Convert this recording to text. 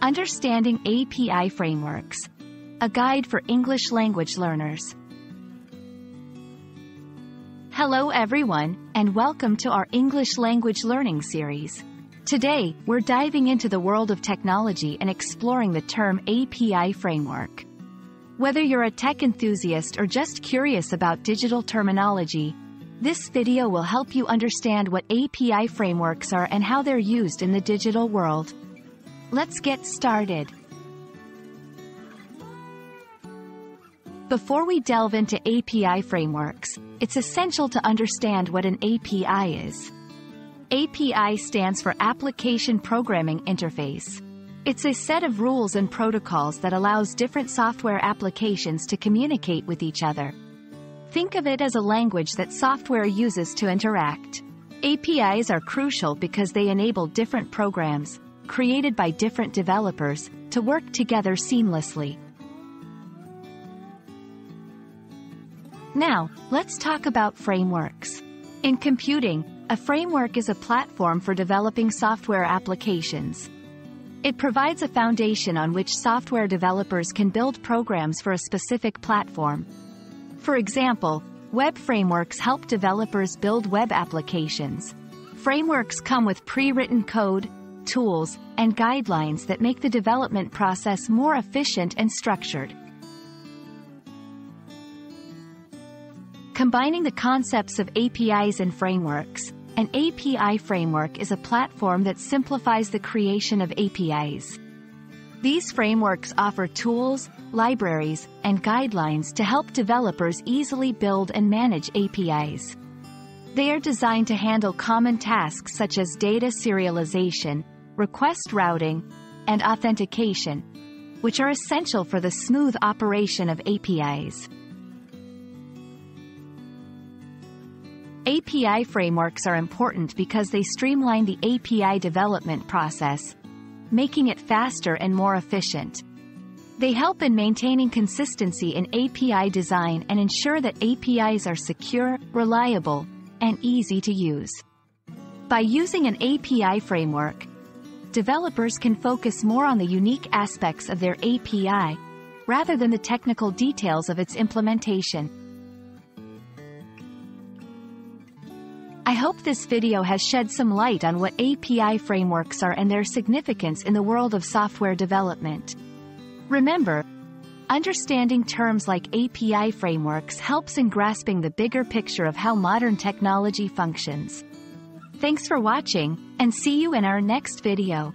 Understanding API Frameworks, a guide for English language learners. Hello everyone, and welcome to our English language learning series. Today, we're diving into the world of technology and exploring the term API framework. Whether you're a tech enthusiast or just curious about digital terminology, this video will help you understand what API frameworks are and how they're used in the digital world. Let's get started. Before we delve into API frameworks, it's essential to understand what an API is. API stands for Application Programming Interface. It's a set of rules and protocols that allows different software applications to communicate with each other. Think of it as a language that software uses to interact. APIs are crucial because they enable different programs, created by different developers, to work together seamlessly. Now, let's talk about frameworks. In computing, a framework is a platform for developing software applications. It provides a foundation on which software developers can build programs for a specific platform. For example, web frameworks help developers build web applications. Frameworks come with pre-written code, tools, and guidelines that make the development process more efficient and structured. Combining the concepts of APIs and frameworks, an API framework is a platform that simplifies the creation of APIs. These frameworks offer tools, libraries, and guidelines to help developers easily build and manage APIs. They are designed to handle common tasks such as data serialization, request routing, and authentication, which are essential for the smooth operation of APIs. API frameworks are important because they streamline the API development process, making it faster and more efficient. They help in maintaining consistency in API design and ensure that APIs are secure, reliable, and easy to use. By using an API framework, developers can focus more on the unique aspects of their API, rather than the technical details of its implementation. I hope this video has shed some light on what API frameworks are and their significance in the world of software development. Remember, understanding terms like API frameworks helps in grasping the bigger picture of how modern technology functions. Thanks for watching, and see you in our next video.